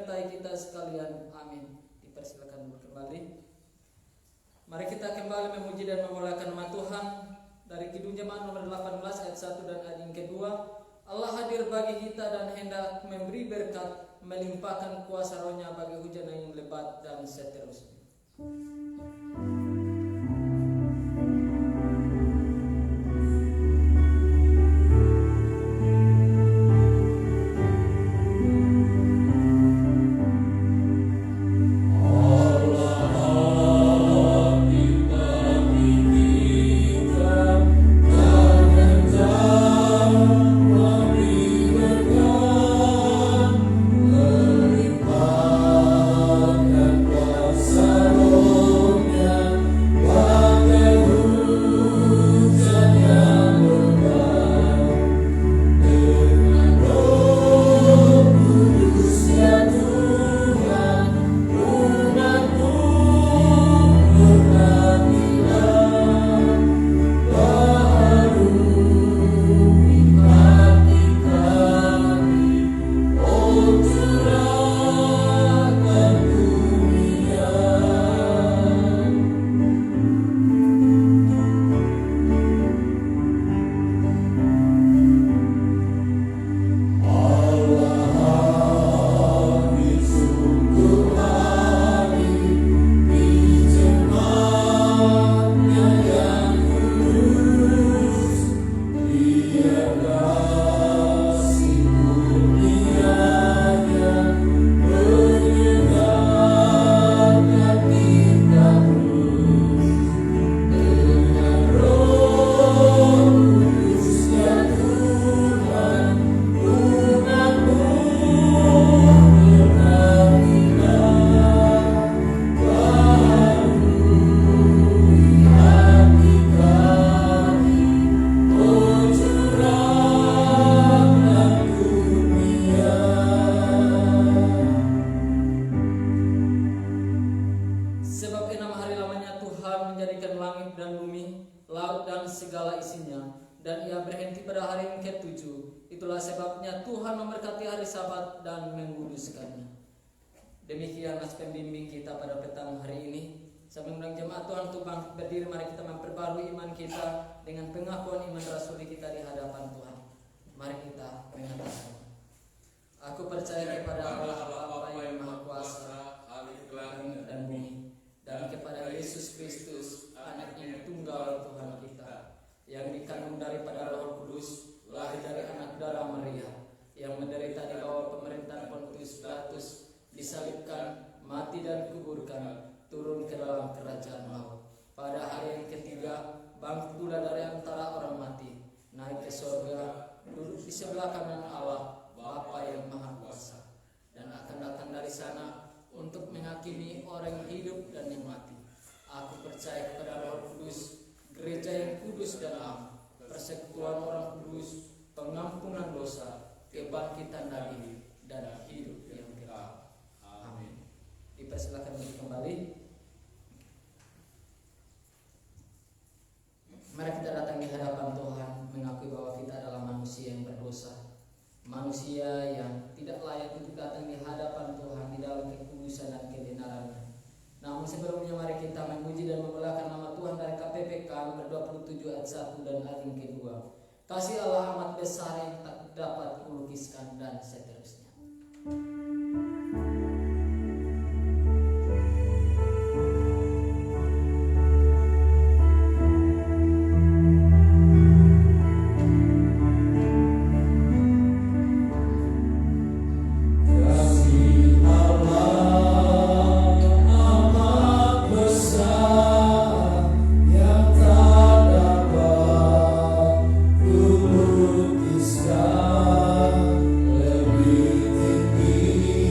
menyertai kita sekalian. Amin. Dipersilakan kembali. Mari kita kembali memuji dan memuliakan nama Tuhan. Dari Kidung Jemaat nomor 18 ayat 1 dan ayat yang kedua. Allah hadir bagi kita dan hendak memberi berkat, melimpahkan kuasa rohnya bagi hujan yang lebat dan seterusnya. Demikian nas pembimbing kita pada petang hari ini. Saya mengundang jemaat Tuhan untuk bangkit berdiri. Mari kita memperbarui iman kita dengan pengakuan iman rasuli kita di hadapan Tuhan. Mari kita mengatakan, aku percaya kepada Allah Bapa yang Maha Kuasa, langit dan bumi, dan kepada Yesus Kristus, Anak yang tunggal Tuhan kita, yang dikandung daripada Roh Kudus, lahir dari anak darah Maria, yang menderita di bawah pemerintahan Pontius Pilatus, disalibkan, mati dan kuburkan, turun ke dalam kerajaan maut. Pada hari yang ketiga, bangkit pula dari antara orang mati, naik ke surga, duduk di sebelah kanan Allah, Bapa yang Maha Kuasa, dan akan datang dari sana untuk menghakimi orang yang hidup dan yang mati. Aku percaya kepada Roh Kudus, gereja yang kudus dan am, persekutuan orang kudus, pengampunan dosa, kebangkitan dari dan hidup yang kekal. Dipersilakan untuk kembali. Mari kita datang di hadapan Tuhan, mengakui bahwa kita adalah manusia yang berdosa, manusia yang tidak layak untuk datang di hadapan Tuhan di dalam kekudusan dan kebenarannya. Namun sebelumnya mari kita memuji dan memuliakan nama Tuhan dari KPPK nomor 27 ayat 1 dan ayat yang kedua. Kasih Allah amat besar yang tak dapat kulukiskan dan seterusnya. Lebih tinggi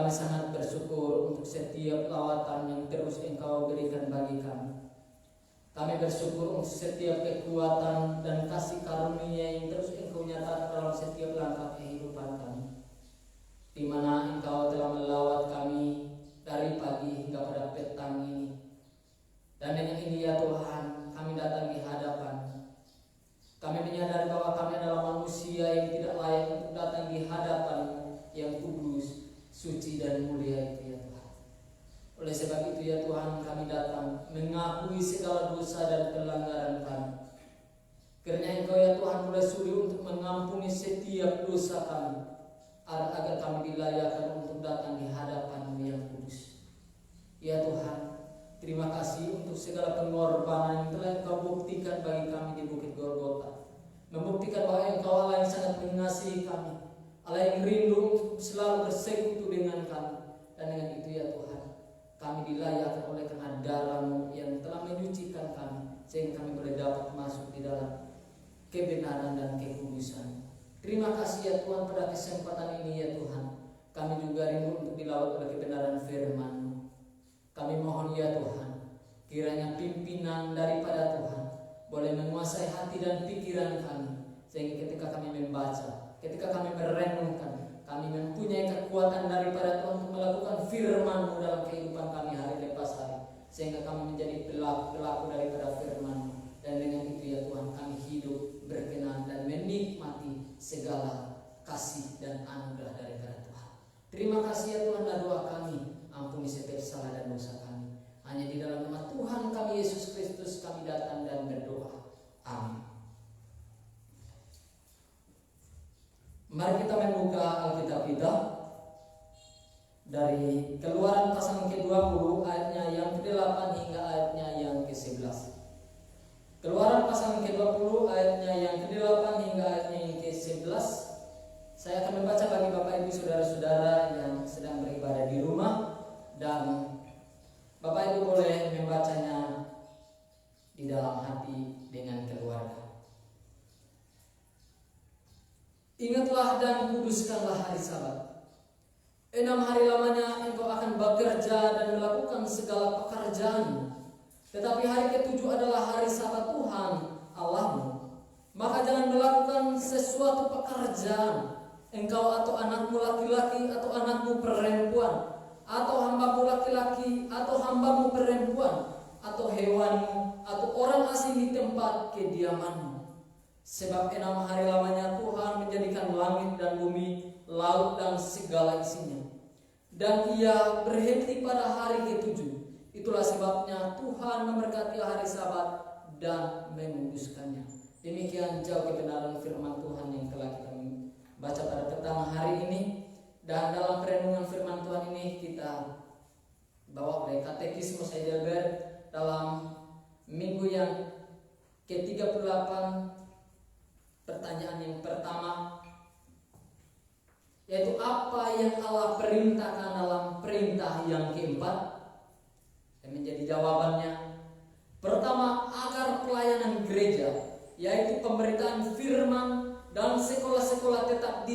Kami sangat bersyukur untuk setiap lawatan yang terus Engkau berikan bagi kami. Kami bersyukur untuk setiap kekuatan dan kasih karunia yang terus Engkau nyatakan dalam setiap langkah kehidupan kami, di mana Engkau telah melawat kami dari pagi hingga pada petang ini. Dan dengan ini ya Tuhan, kami datang di hadapan. Kami menyadari bahwa kami adalah manusia yang tidak layak untuk datang di hadapan yang kudus, suci dan mulia itu ya Tuhan. Oleh sebab itu ya Tuhan, kami datang mengakui segala dosa dan pelanggaran kami. Karena Engkau ya Tuhan mulai sudi untuk mengampuni setiap dosa kami, agar kami dilayakkan untuk datang di hadapan-Mu yang kudus. Ya Tuhan, terima kasih untuk segala pengorbanan yang telah Engkau buktikan bagi kami di Bukit Golgota. Membuktikan bahwa Engkau Allah yang sangat mengasihi kami, Allah yang rindu untuk selalu bersekutu dengan kami. Dan dengan itu ya Tuhan, kami dilayakkan oleh karena darah-Mu yang telah menyucikan kami, sehingga kami boleh dapat masuk di dalam kebenaran dan kekudusan. Terima kasih ya Tuhan pada kesempatan ini ya Tuhan. Kami juga rindu untuk dilawat oleh kebenaran firman-Mu. Kami mohon ya Tuhan, kiranya pimpinan daripada Tuhan boleh menguasai hati dan pikiran kami, sehingga ketika kami membaca, ketika kami merenungkan, kami mempunyai kekuatan daripada Tuhan untuk melakukan firman-Mu dalam kehidupan kami hari lepas hari, sehingga kami menjadi pelaku daripada firman-Mu. Dan dengan itu ya Tuhan, kami hidup berkenan dan menikmati segala kasih dan anugerah daripada Tuhan. Terima kasih ya Tuhan, dan doa kami, ampuni setiap salah dan dosa kami. Hanya di dalam nama Tuhan kami Yesus Kristus kami datang dan berdoa. Amin. Mari kita membuka Alkitab kita dari Keluaran pasal ke-20 ayatnya yang ke-8 hingga ayatnya yang ke-11. Keluaran pasal ke-20 ayatnya yang ke-8 hingga ayatnya yang ke-11. Saya akan membaca bagi Bapak Ibu saudara-saudara yang sedang beribadah di rumah, dan Bapak Ibu boleh membacanya di dalam hati dengan keluarga. Ingatlah dan kuduskanlah hari Sabat. 6 hari lamanya engkau akan bekerja dan melakukan segala pekerjaan. Tetapi hari ke-7 adalah hari Sabat Tuhan Allahmu. Maka jangan melakukan sesuatu pekerjaan, engkau atau anakmu laki-laki atau anakmu perempuan, atau hambamu laki-laki atau hambamu perempuan, atau hewanmu atau orang asing di tempat kediamanmu. Sebab 6 hari lamanya Tuhan menjadikan langit dan bumi, laut dan segala isinya. Dan Ia berhenti pada hari ke-7. Itulah sebabnya Tuhan memberkati hari Sabat dan menguduskannya. Demikian jauh kebenaran firman Tuhan yang telah kita baca pada petang hari ini. Dan dalam perenungan firman Tuhan ini kita bawa oleh Katekismus Heidelberg dalam minggu yang ke-38. Pertanyaan yang pertama, yaitu apa yang Allah perintahkan dalam perintah yang keempat? Dan menjadi jawabannya, pertama, agar pelayanan gereja, yaitu pemberitaan firman dan sekolah-sekolah tetap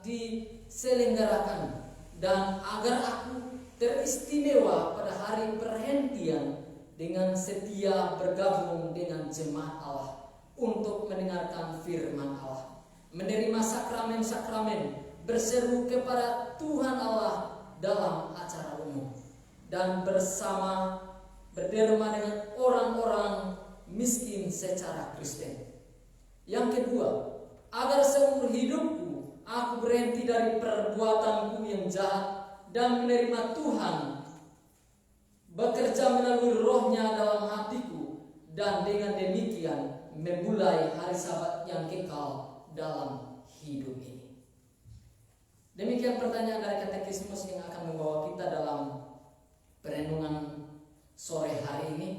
diselenggarakan, dan agar aku teristimewa pada hari perhentian dengan setia bergabung dengan jemaat Allah untuk mendengarkan firman Allah, menerima sakramen-sakramen, berseru kepada Tuhan Allah dalam acara umum, dan bersama berderma dengan orang-orang miskin secara Kristen. Yang kedua, agar seumur hidupku aku berhenti dari perbuatanku yang jahat dan menerima Tuhan bekerja melalui Roh-Nya dalam hatiku, dan dengan demikian memulai hari Sabat yang kekal dalam hidup ini. Demikian pertanyaan dari Katekismus yang akan membawa kita dalam perenungan sore hari ini.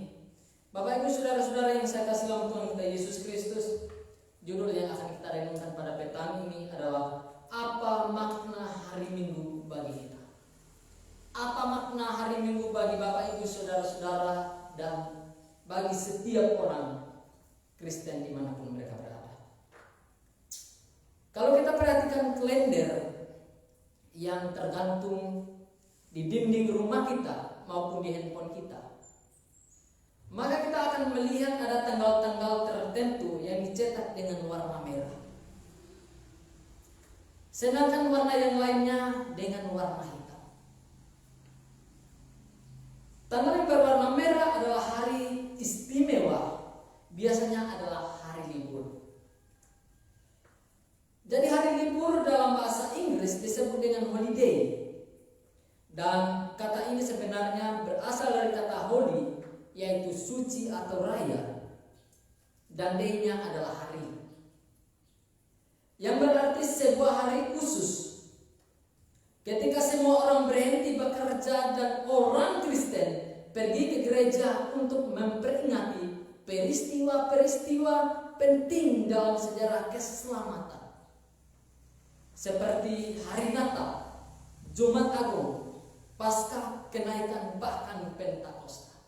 Bapak Ibu saudara-saudara yang saya kasih dalam Tuhan kita Yesus Kristus, judul yang akan kita renungkan pada petang ini adalah apa makna hari Minggu bagi kita. Apa makna hari Minggu bagi Bapak Ibu saudara-saudara dan bagi setiap orang Kristen dimanapun mereka berada. Kalau kita perhatikan kalender yang tergantung di dinding rumah kita maupun di handphone kita, maka kita akan melihat ada tanggal-tanggal tertentu yang dicetak dengan warna merah. Sedangkan warna yang lainnya dengan warna hitam. Tanggal yang berwarna merah adalah hari istimewa, biasanya adalah hari libur. Jadi hari libur dalam bahasa Inggris disebut dengan holiday. Dan kata ini sebenarnya berasal dari kata holy, yaitu suci atau raya. Dan day-nya adalah hari, yang berarti sebuah hari khusus ketika semua orang berhenti bekerja dan orang Kristen pergi ke gereja untuk memperingati peristiwa-peristiwa penting dalam sejarah keselamatan, seperti hari Natal, Jumat Agung, Paskah, kenaikan, bahkan Pentakosta.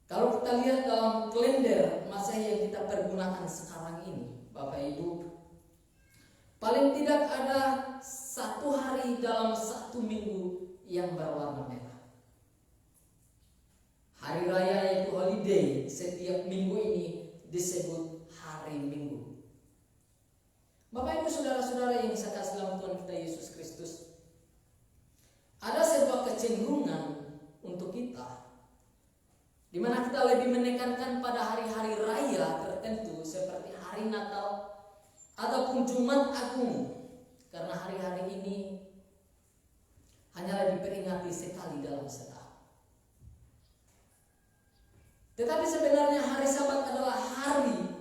Kalau kita lihat dalam kalender Masehi yang kita pergunakan sekarang ini, Bapak Ibu, paling tidak ada satu hari dalam satu minggu yang berwarna merah. Hari raya yaitu holiday, setiap minggu ini disebut hari Minggu. Bapak Ibu saudara-saudara yang saya kasih dalam Tuhan kita Yesus Kristus, ada sebuah kecenderungan untuk kita di mana kita lebih menekankan pada hari-hari raya tertentu seperti hari Natal ataupun Jumat Agung, karena hari-hari ini hanyalah diperingati sekali dalam setahun. Tetapi sebenarnya hari Sabat adalah hari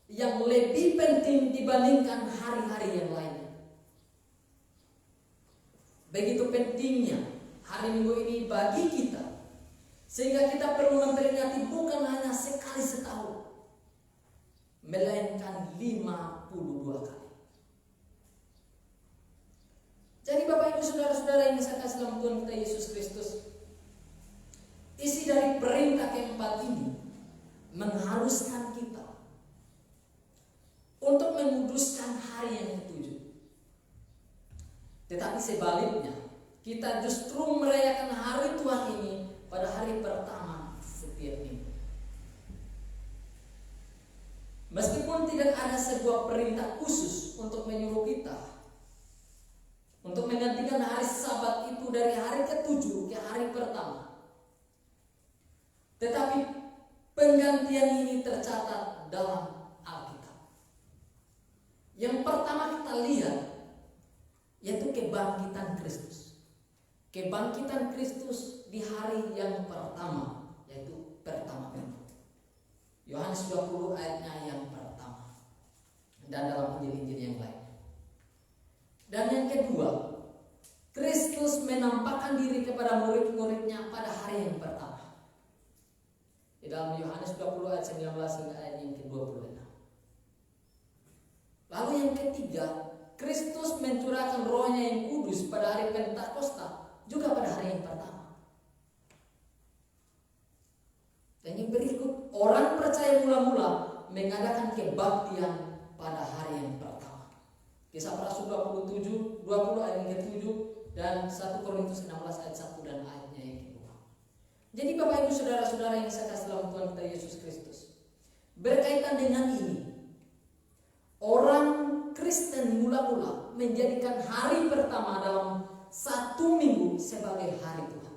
yang lebih penting dibandingkan hari-hari yang lainnya. Begitu pentingnya hari Minggu ini bagi kita, sehingga kita perlu memperingati bukan hanya sekali setahun, melainkan 52 kali. Jadi Bapak Ibu saudara-saudara yang saya kasih dalam Tuhan kita Yesus Kristus, isi dari perintah keempat ini mengharuskan kita untuk menguduskan hari yang ketujuh. Tetapi sebaliknya, kita justru merayakan hari Tuhan ini pada hari pertama setiap minggu. Meskipun tidak ada sebuah perintah khusus untuk menyuruh kita untuk menggantikan hari Sabat itu dari hari ketujuh ke hari pertama, tetapi penggantian ini tercatat dalam Alkitab. Yang pertama kita lihat yaitu kebangkitan Kristus. Kebangkitan Kristus di hari yang pertama, yaitu pertama minggu. Yohanes 20 ayatnya yang pertama, dan dalam Injil-Injil yang lain. Dan yang kedua, Kristus menampakkan diri kepada murid-muridnya pada hari yang pertama. Di dalam Yohanes 20 ayat 19 hingga ayat yang ke-26. Lalu yang ketiga, Kristus mencurahkan rohnya yang kudus pada hari Pentakosta, juga pada hari yang pertama. Dan yang berikut, orang percaya mula-mula mengadakan kebaktian pada hari yang pertama. Kisah para Rasul 20 ayat yang ke-7 dan 1 Korintus 16 ayat 1 dan ayatnya yang kedua. Jadi Bapak Ibu saudara-saudara yang saya kasih dalam Tuhan kita Yesus Kristus, berkaitan dengan ini, orang Kristen mula-mula menjadikan hari pertama dalam satu minggu sebagai hari Tuhan.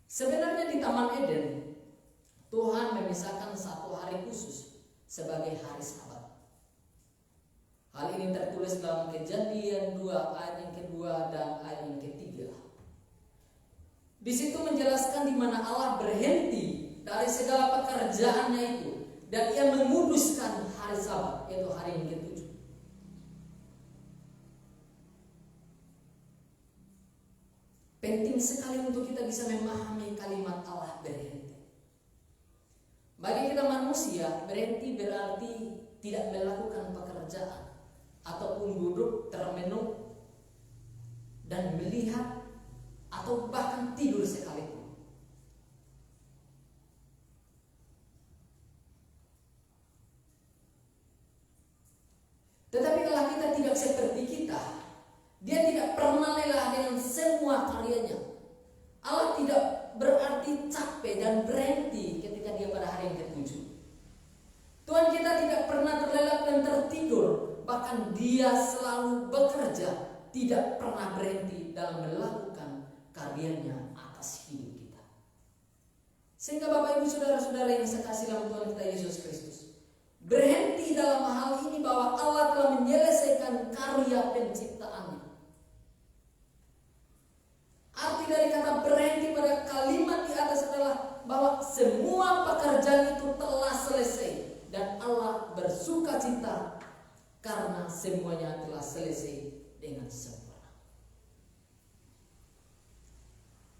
Sebenarnya di Taman Eden, Tuhan memisahkan satu hari khusus sebagai hari Sabat. Hal ini tertulis dalam Kejadian 2 ayat yang kedua dan ayat yang ketiga. Di situ menjelaskan di mana Allah berhenti dari segala pekerjaannya itu dan Ia menguduskan hari Sabat, yaitu hari yang ketujuh. Penting sekali untuk kita bisa memahami kalimat Allah berhenti. Bagi kita manusia, berhenti berarti tidak melakukan pekerjaan ataupun duduk termenung dan melihat atau bahkan tidur sekalipun. Tetapi bahkan dia selalu bekerja, tidak pernah berhenti dalam melakukan karyanya atas hidup kita. Sehingga Bapak Ibu Saudara-saudara yang saya kasih dalam Tuhan kita Yesus Kristus, berhenti dalam hal ini bahwa Allah telah menyelesaikan karya penciptaannya. Arti dari kata berhenti pada kalimat di atas adalah bahwa semua pekerjaan itu telah selesai dan Allah bersuka cita karena semuanya telah selesai dengan sempurna.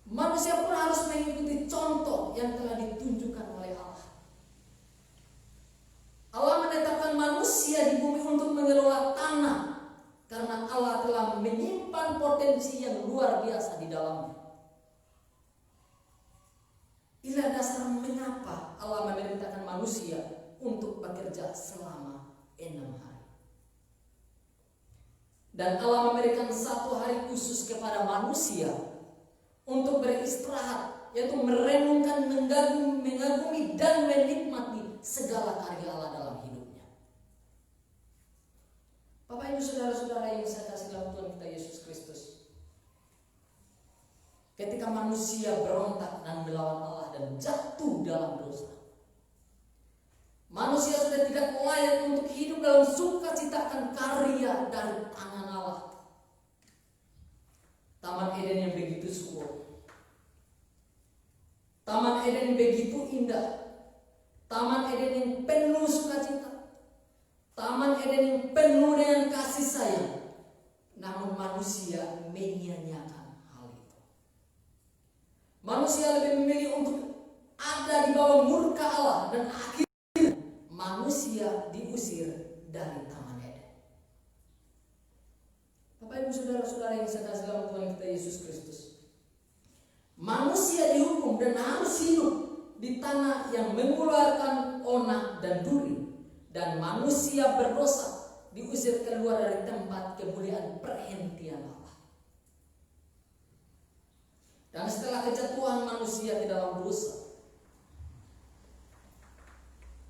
Manusia pun harus mengikuti contoh yang telah ditunjukkan oleh Allah. Allah menetapkan manusia di bumi untuk mengelola tanah karena Allah telah menyimpan potensi yang luar biasa di dalamnya. Inilah dasar mengapa Allah memerintahkan manusia untuk bekerja selama 6 hari. Dan Allah memberikan 1 hari khusus kepada manusia untuk beristirahat, yaitu merenungkan, mengagumi dan menikmati segala karya Allah dalam hidupnya. Bapak Ibu Saudara-saudara yang saya kasih dalam Tuhan kita Yesus Kristus, ketika manusia berontak dan melawan Allah dan jatuh dalam dosa, manusia sudah tidak layak untuk hidup dalam sukacita akan karya dari tangan Allah. Taman Eden yang begitu subur, Taman Eden yang begitu indah, Taman Eden yang penuh sukacita, Taman Eden yang penuh dengan kasih sayang, namun manusia menyia-nyiakan hal itu. Manusia lebih memilih untuk ada di bawah murka Allah dan akhirnya manusia diusir dari Taman Eden. Bapak Ibu Saudara-saudara yang saya kasih dalam Tuhan kita Yesus Kristus, manusia dihukum dan harus hidup di tanah yang mengeluarkan onak dan duri, dan manusia berdosa diusir keluar dari tempat kemuliaan perhentian Allah. Dan setelah kejatuhan manusia di dalam dosa,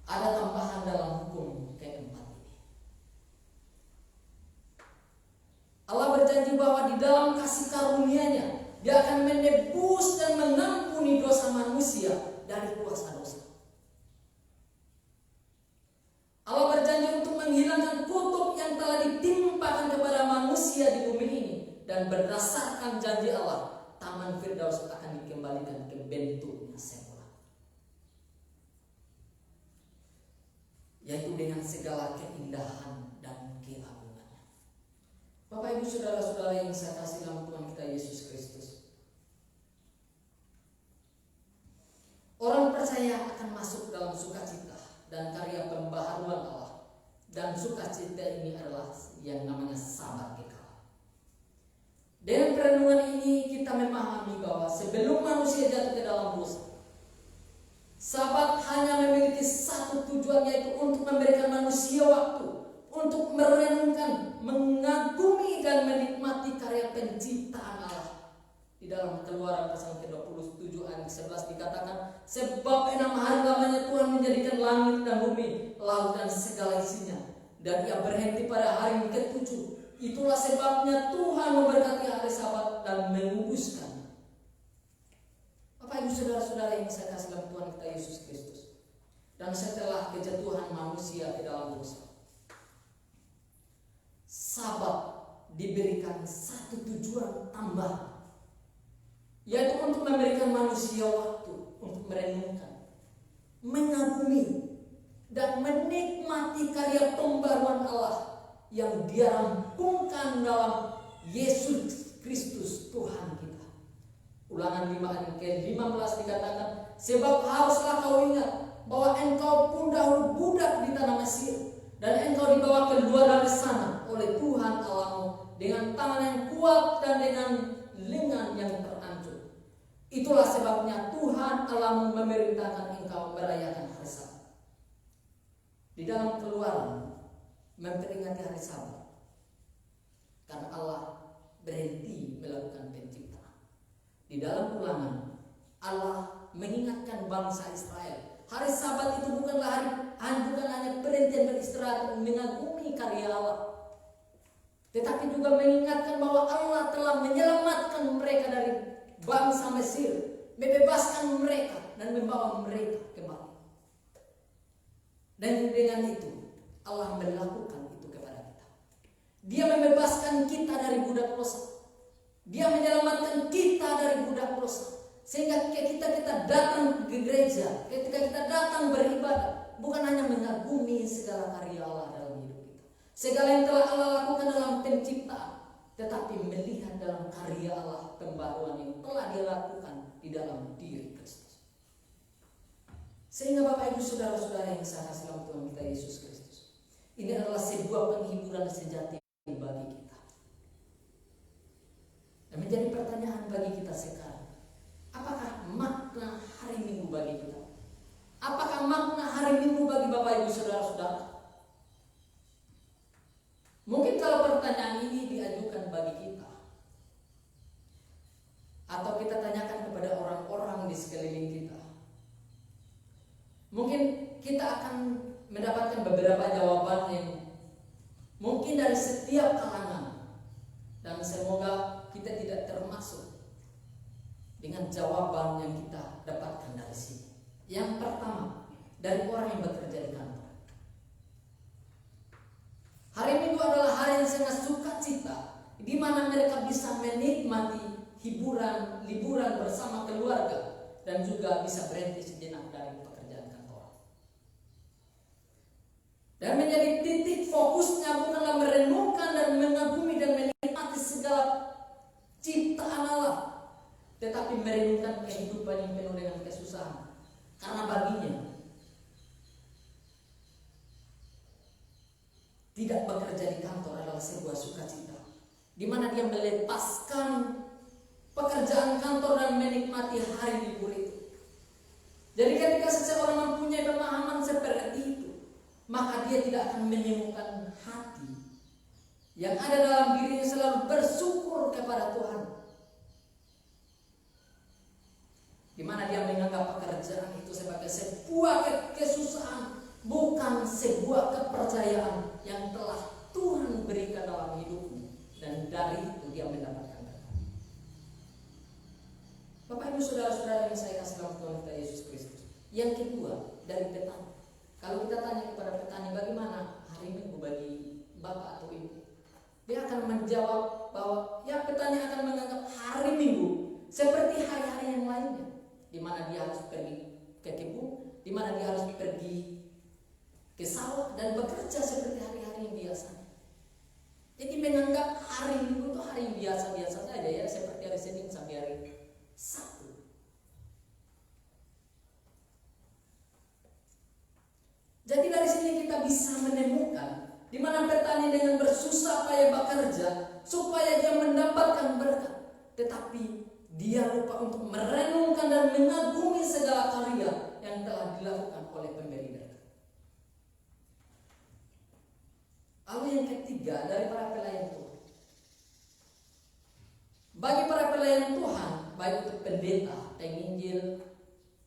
ada tambahan dalam hukum keempat ini. Allah berjanji bahwa di dalam kasih karunia-Nya Dia akan menebus dan mengampuni dosa manusia dari kuasa dosa. Allah berjanji untuk menghilangkan kutuk yang telah ditimpakan kepada manusia di bumi ini, dan berdasarkan janji Allah, Taman Firdaus akan dikembalikan ke bentuknya semula, yaitu dengan segala keindahan dan keagungannya. Bapak Ibu Saudara-saudara yang saya kasih dalam Tuhan kita Yesus Kristus, orang percaya akan masuk dalam sukacita dan karya pembaharuan Allah, dan sukacita ini adalah yang namanya sabat kekal. Dengan perenungan ini kita memahami bahwa sebelum manusia jatuh ke dalam dosa, sabat hanya memiliki satu tujuan, yaitu untuk memberikan manusia waktu untuk merenungkan, mengagumi dan menikmati karya penciptaan Allah. Di dalam Keluaran pasal ke-27 ayat 11 dikatakan, sebab 6 hari lamanya Tuhan menjadikan langit dan bumi, laut dan segala isinya, dan Ia berhenti pada hari ke-7. Itulah sebabnya Tuhan memberkati hari Sabat dan menguduskan. Bapak Ibu Saudara-saudara yang saya kasih dalam Tuhan kita Yesus Kristus, dan setelah kejatuhan manusia ke dalam dosa, Sabat diberikan satu tujuan tambahan, yaitu untuk memberikan manusia waktu untuk merenungkan, mengagumi, dan menikmati karya pembaruan Allah yang Dia rampungkan dalam Yesus Kristus Tuhan kita. Ulangan 5 ayat ke-15 dikatakan, sebab haruslah kau ingat bahwa engkau pun dahulu budak di tanah Mesir, dan engkau dibawa keluar dari sana oleh Tuhan Allahmu dengan tangan yang kuat dan dengan lengan yang terancur. Itulah sebabnya Tuhan Allahmu memerintahkan engkau merayakan hari Sabat. Di dalam Keluaran memperingati hari Sabat karena Allah berhenti melakukan penciptaan. Di dalam Ulangan Allah mengingatkan bangsa Israel, hari Sabat itu bukanlah bukan hanya perhentian beristirahat mengagumi karya Allah, tetapi juga mengingatkan bahwa Allah telah menyelamatkan mereka dari bangsa Mesir, membebaskan mereka dan membawa mereka kembali. Dan dengan itu Allah melakukan itu kepada kita. Dia membebaskan kita dari budak dosa. Dia menyelamatkan kita dari budak dosa. Sehingga ketika kita datang ke gereja, ketika kita datang beribadah, bukan hanya mengagumi segala karya Allah dalam hidup kita, segala yang telah Allah lakukan dalam penciptaan, tetapi melihat dalam karya Allah pembaruan yang telah Dia lakukan di dalam diri Kristus. Sehingga Bapak Ibu Saudara-saudara yang saya kasih dalam Tuhan kita Yesus Kristus, ini adalah sebuah penghiburan sejati bagi kita. Dan menjadi pertanyaan bagi kita sekarang, apakah makna hari Minggu bagi kita? Apakah makna hari Minggu bagi Bapak Ibu Saudara-saudara? Mungkin kalau pertanyaan ini diajukan bagi kita, atau kita tanyakan kepada orang-orang di sekeliling kita, mungkin kita akan mendapatkan beberapa jawaban yang mungkin dari setiap kalangan, dan semoga kita tidak termasuk dengan jawaban yang kita dapatkan dari sini. Yang pertama, dari orang yang bekerja di kantor. Hari Minggu adalah hari yang sangat sukacita, di mana mereka bisa menikmati hiburan, liburan bersama keluarga, dan juga bisa berhenti sejenak dari pekerjaan kantor. Dan menjadi titik fokusnya bukanlah merenungkan dan mengagumi dan menikmati segala ciptaan Allah, tetapi merenungkan kehidupan yang penuh dengan kesusahan. Karena baginya tidak bekerja di kantor adalah sebuah sukacita, di mana dia melepaskan pekerjaan kantor dan menikmati hari libur itu. Jadi ketika seseorang mempunyai pemahaman seperti itu, maka dia tidak akan menemukan hati yang ada dalam dirinya selalu bersyukur kepada Tuhan, di mana dia menganggap pekerjaan itu sebagai sebuah kesusahan, bukan sebuah kepercayaan yang telah Tuhan berikan dalam hidupmu, dan dari itu dia mendapatkan berkat. Bapak Ibu Saudara-saudara yang saya kasih dalam Tuhan kita Yesus Kristus. Yang kedua, dari petani. Kalau kita tanya kepada petani, bagaimana hari Minggu bagi Bapak atau Ibu, dia akan menjawab bahwa ya, petani akan menganggap hari Minggu seperti hari-hari yang lainnya, di mana dia harus pergi ke kebun, di mana dia harus pergi ke sawah dan bekerja seperti hari-hari yang biasa. Jadi menganggap hari Minggu itu hari yang biasa-biasa saja, ya, seperti hari Senin sampai hari Sabtu. Jadi dari sini kita bisa menemukan di mana petani dengan bersusah payah bekerja supaya dia mendapatkan berkat, tetapi dia lupa untuk merenungkan dan mengagumi segala karya yang telah dilakukan oleh pemberi berkat. Lalu yang ketiga, dari para pelayan Tuhan. Bagi para pelayan Tuhan, baik untuk pendeta, penginjil,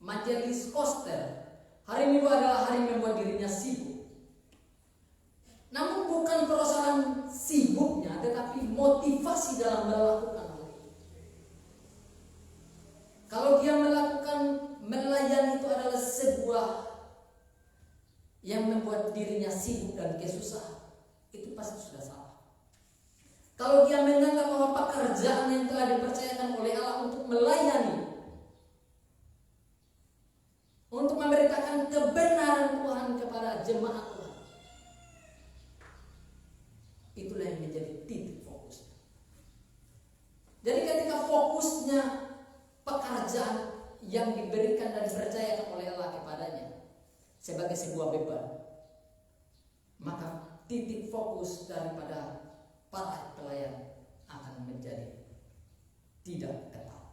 majelis, koster, hari Minggu adalah hari membuat dirinya sibuk. Namun bukan persoalan sibuknya, tetapi motivasi dalam melakukan hal itu. Kalau dia melakukan melayani itu adalah sebuah yang membuat dirinya sibuk dan kesusahan, itu pasti sudah salah. Kalau dia menganggap bahwa pekerjaan yang telah dipercayakan oleh Allah untuk melayani, untuk memberitakan kebenaran Tuhan kepada jemaat Tuhan, itulah yang menjadi titik fokus. Jadi ketika fokusnya pekerjaan yang diberikan dan dipercayakan oleh Allah kepadanya sebagai sebuah beban, maka titik fokus daripada para pelayan akan menjadi tidak tepat.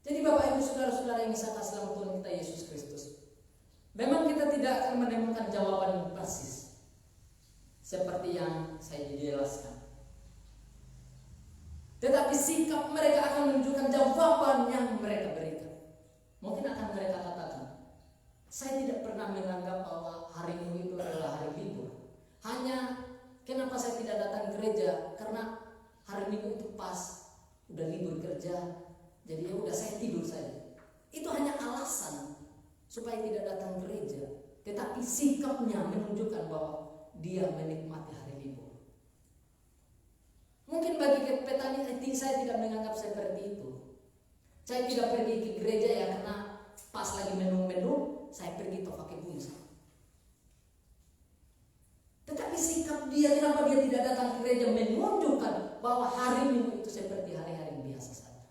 Jadi Bapak Ibu Saudara-saudara yang saya kasih dalam Tuhan kita Yesus Kristus, memang kita tidak akan menemukan jawaban yang persis seperti yang saya jelaskan, tetapi sikap mereka akan menunjukkan jawaban yang mereka berikan. Mungkin akan mereka katakan, saya tidak pernah menganggap bahwa hari Minggu itu adalah hari libur. Hanya kenapa saya tidak datang gereja? Karena hari Minggu itu pas udah libur kerja, jadi ya udah saya tidur saja. Itu hanya alasan supaya tidak datang gereja. Tetapi sikapnya menunjukkan bahwa dia menikmati hari libur. Mungkin bagi petani saya tidak menganggap seperti itu. Saya tidak pergi ke gereja ya karena pas lagi menu-menu saya pergi toko pakai pulsa. Tetapi sikap dia, kenapa dia tidak datang ke gereja, menunjukkan bahwa hari Minggu itu seperti hari-hari biasa saja.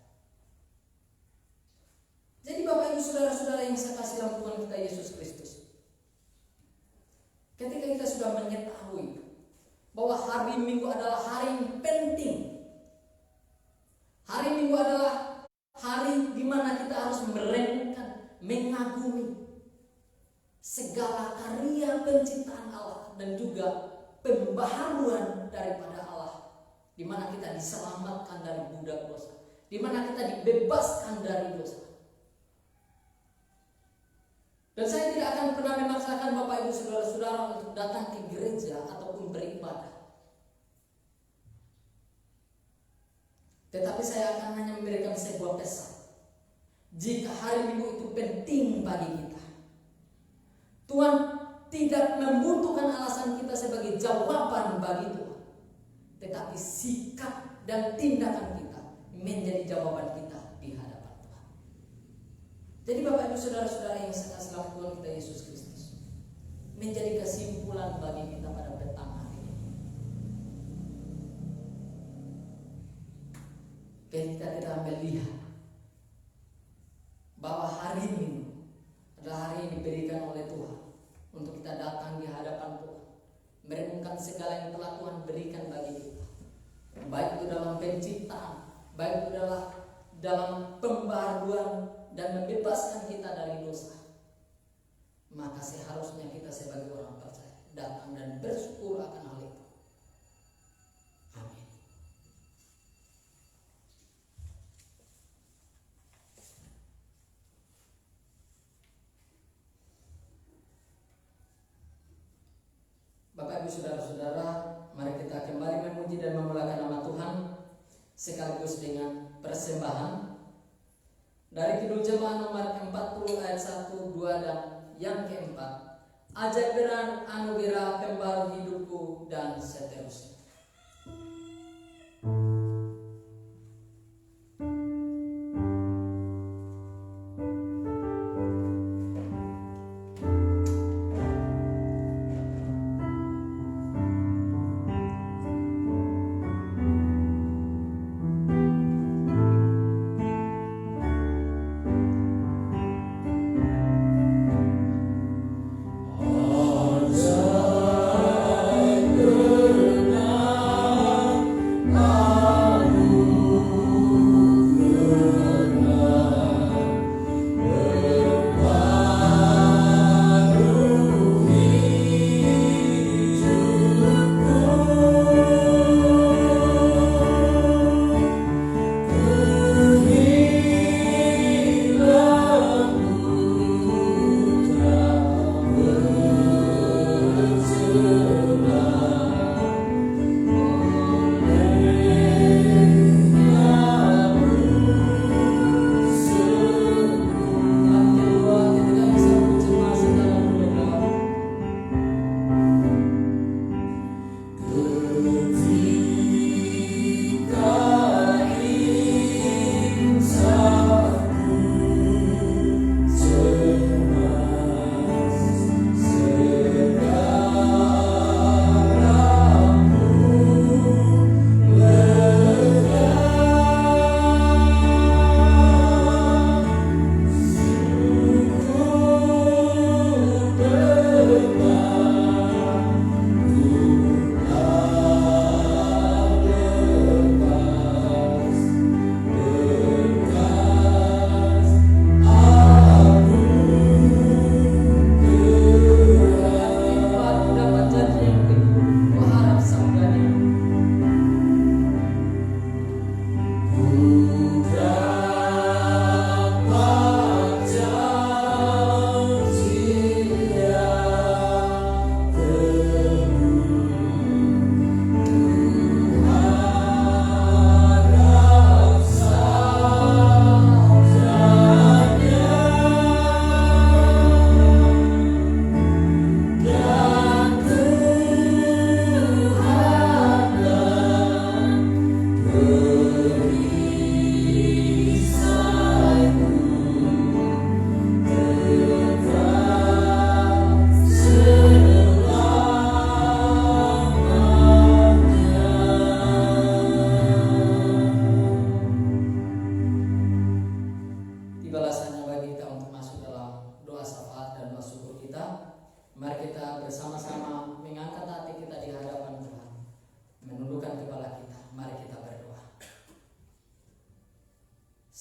Jadi Bapak Ibu Saudara-saudara yang saya kasih dalam Tuhan kita Yesus Kristus, ketika kita sudah mengetahui bahwa hari Minggu adalah hari yang penting, hari Minggu adalah hari di mana kita harus merenungkan, mengagumi segala karya penciptaan Allah dan juga pembaharuan daripada Allah, di mana kita diselamatkan dari budak dosa, di mana kita dibebaskan dari dosa. Dan saya tidak akan pernah memaksakan Bapak Ibu Saudara-saudara untuk datang ke gereja ataupun beribadah. Tetapi saya akan hanya memberikan sebuah pesan. Jika hari Minggu itu penting bagi kita, Tuhan tidak membutuhkan alasan kita sebagai jawaban bagi Tuhan, tetapi sikap dan tindakan kita menjadi jawaban kita di hadapan Tuhan. Jadi Bapak Ibu Saudara-saudara yang saya kasih dalam Tuhan kita Yesus Kristus, menjadi kesimpulan bagi kita pada petang hari ini. Kita tidak melihat bahwa hari Minggu adalah hari yang diberikan oleh Tuhan untuk kita datang di hadapan Tuhan, merenungkan segala yang telah Tuhan berikan bagi kita, baik itu dalam penciptaan, baik itu adalah dalam pembaharuan dan membebaskan kita dari dosa. Maka seharusnya kita sebagai orang percaya datang dan bersyukur akan hal itu. Amin. Bapak Ibu Saudara-saudara, mari kita kembali memuji dan memuliakan nama Tuhan sekaligus dengan persembahan dari Kidung Jemaat nomor 40 ayat 1, 2 dan yang keempat, ajaib benar anugerah pembaru hidupku dan seterusnya. Ajaib benar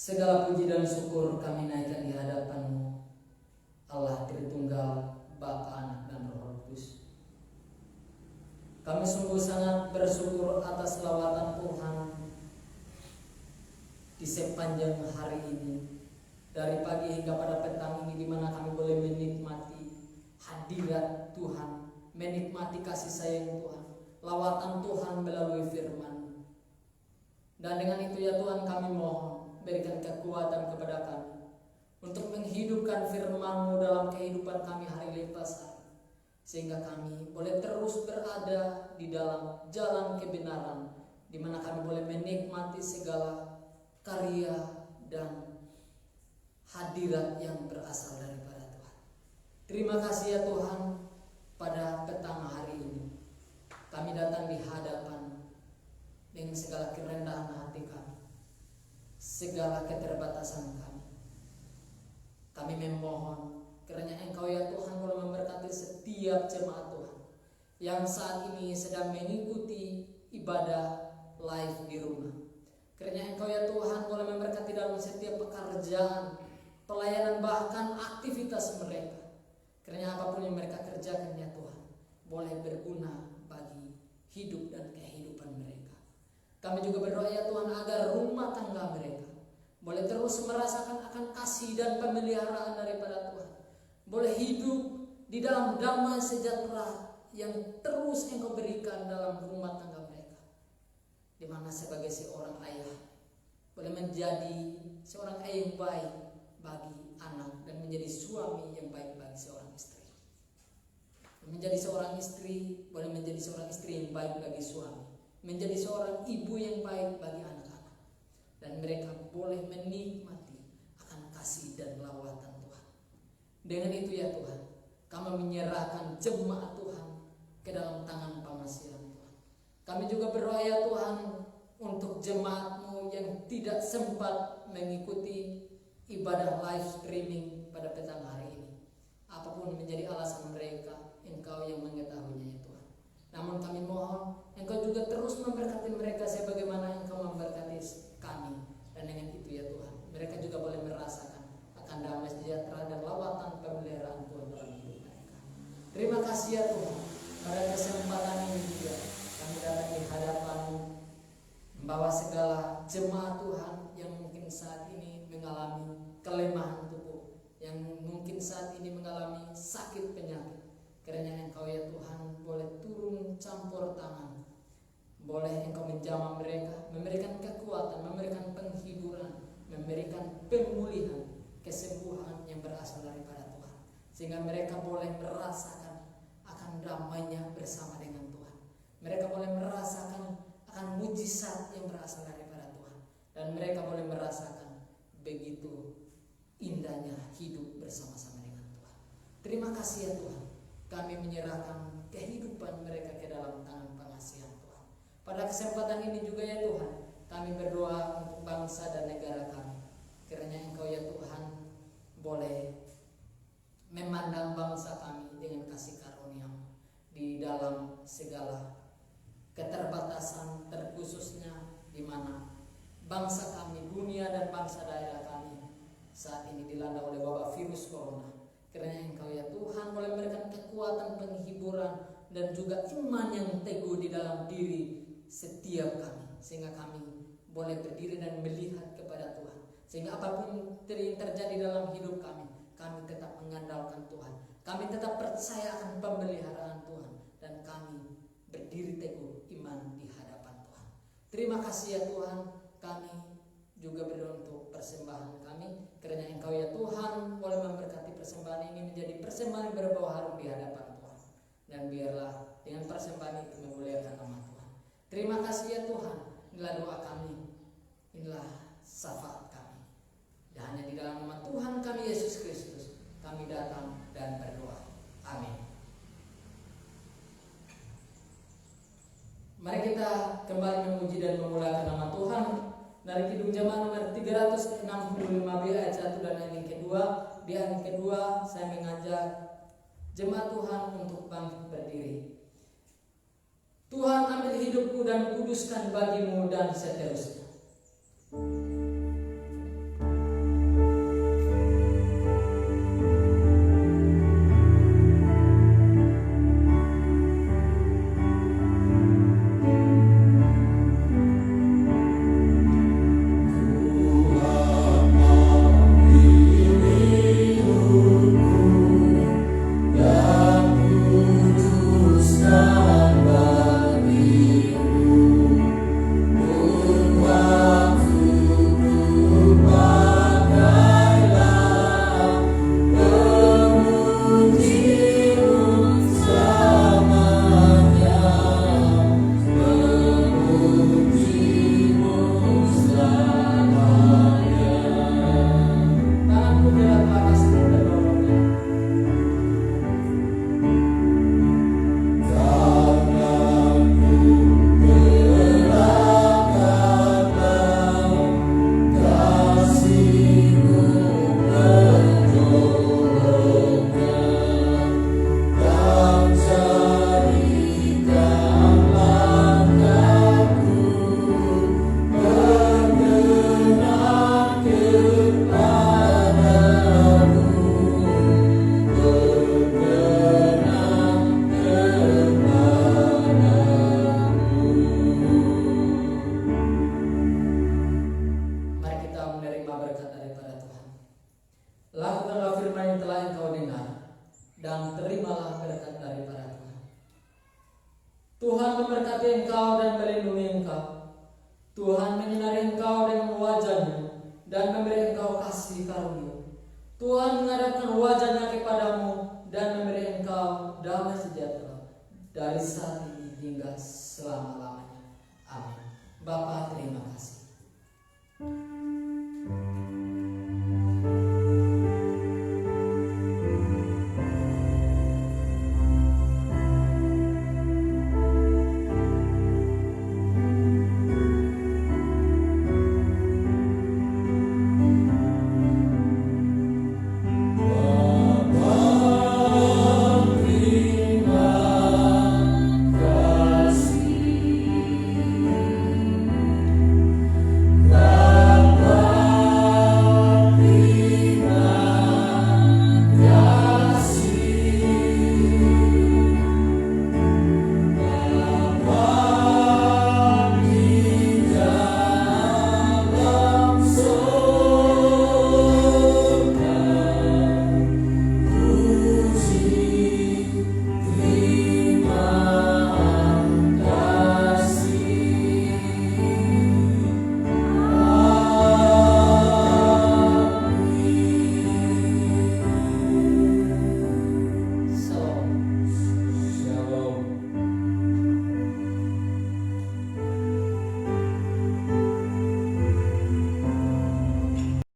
Segala puji dan syukur kami naikkan di hadapan-Mu, Allah Tritunggal, Bapa, Anak, dan Roh Kudus. Kami sungguh sangat bersyukur atas lawatan Tuhan di sepanjang hari ini, dari pagi hingga pada petang ini, di mana kami boleh menikmati hadirat Tuhan, menikmati kasih sayang Tuhan, lawatan Tuhan melalui firman. Dan dengan itu ya Tuhan, kami mohon berikan kekuatan kepada kami untuk menghidupkan firman-Mu dalam kehidupan kami hari lepas hari, sehingga kami boleh terus berada di dalam jalan kebenaran, di mana kami boleh menikmati segala karya dan hadirat yang berasal daripada Tuhan. Terima kasih ya Tuhan, pada petang hari ini kami datang di hadapan dengan segala kerendahan hati kami, segala keterbatasan kami. Kami memohon kiranya Engkau ya Tuhan boleh memberkati setiap jemaat Tuhan yang saat ini sedang mengikuti ibadah live di rumah. Kiranya Engkau ya Tuhan boleh memberkati dalam setiap pekerjaan, pelayanan, bahkan aktivitas mereka. Kiranya apapun yang mereka kerjakan ya Tuhan boleh berguna bagi hidup dan kehidupan mereka. Kami juga berdoa ya Tuhan agar rumah tangga mereka boleh terus merasakan akan kasih dan pemeliharaan daripada Tuhan, boleh hidup di dalam damai sejahtera yang terus Engkau berikan dalam rumah tangga mereka, di mana sebagai seorang ayah boleh menjadi seorang ayah yang baik bagi anak, dan menjadi suami yang baik bagi seorang istri. Menjadi seorang istri boleh menjadi seorang istri yang baik bagi suami, menjadi seorang ibu yang baik bagi anak-anak, dan mereka boleh menikmati akan kasih dan lawatan Tuhan. Dengan itu ya Tuhan, kami menyerahkan jemaat Tuhan ke dalam tangan pengasihan Tuhan. Kami juga berdoa ya Tuhan untuk jemaat-Mu yang tidak sempat mengikuti ibadah live streaming pada petang hari ini. Apapun menjadi alasan mereka, Engkau yang mengetahuinya ya Tuhan. Namun kami mohon Engkau juga terus memberkati mereka sebagaimana Engkau memberkati kami. Dan dengan itu ya Tuhan, mereka juga boleh merasakan akan damai sejahtera dan lawatan pemeliharaan Tuhan dalam hidup mereka. Terima kasih ya Tuhan, pada kesempatan ini juga kami datang di hadapan-Mu, membawa segala jemaat Tuhan yang mungkin saat ini mengalami kelemahan tubuh, yang mungkin saat ini mengalami sakit penyakit. Kiranya Engkau ya Tuhan boleh turun campur tangan, boleh Engkau menjamah mereka, memberikan kekuatan, memberikan penghiburan, memberikan pemulihan, kesembuhan yang berasal daripada Tuhan, sehingga mereka boleh merasakan akan damainya bersama dengan Tuhan. Mereka boleh merasakan akan mujizat yang berasal daripada Tuhan, dan mereka boleh merasakan begitu indahnya hidup bersama-sama dengan Tuhan. Terima kasih ya Tuhan, kami menyerahkan kehidupan mereka ke dalam tangan pengasihan Tuhan. Pada kesempatan ini juga ya Tuhan, kami berdoa untuk bangsa dan negara kami. Kiranya Engkau ya Tuhan boleh memandang bangsa kami dengan kasih karunia-Mu di dalam segala keterbatasan, terkhususnya di mana bangsa kami, dunia dan bangsa daerah kami saat ini dilanda oleh wabah virus corona. Kiranya Engkau ya Tuhan boleh memberikan kekuatan, penghiburan, dan juga iman yang teguh di dalam diri setiap kami, sehingga kami boleh berdiri dan melihat kepada Tuhan, sehingga apapun yang terjadi dalam hidup kami, kami tetap mengandalkan Tuhan, kami tetap percaya akan pemeliharaan Tuhan, dan kami berdiri teguh iman di hadapan Tuhan. Terima kasih ya Tuhan, kami juga berdoa untuk persembahan kami. Kiranya Engkau ya Tuhan boleh memberkati persembahan ini menjadi persembahan yang berbau harum di hadapan Tuhan, dan biarlah dengan persembahan itu memuliakan nama Tuhan. Terima kasih ya Tuhan, inilah doa kami, inilah syafaat kami, dan hanya di dalam nama Tuhan kami Yesus Kristus kami datang dan berdoa. Amin. Mari kita kembali memuji dan memuliakan nama Tuhan. Dari Kidung Jemaat nomor 365 ayat 1 dan ayat kedua. Di ayat kedua saya mengajak jemaat Tuhan untuk bangkit berdiri. Tuhan, ambil hidupku dan kuduskan bagimu dan seterusnya. Lakukanlah firman yang telah engkau dengar, dan terimalah berkat daripada Tuhan. Tuhan memberkati engkau dan melindungi engkau. Tuhan menyinari engkau dengan wajah-Nya dan memberi engkau kasih karunia. Tuhan menghadapkan wajah-Nya kepadamu dan memberi engkau damai sejahtera dari saat ini hingga selama-lamanya. Amin. Bapa, terima kasih.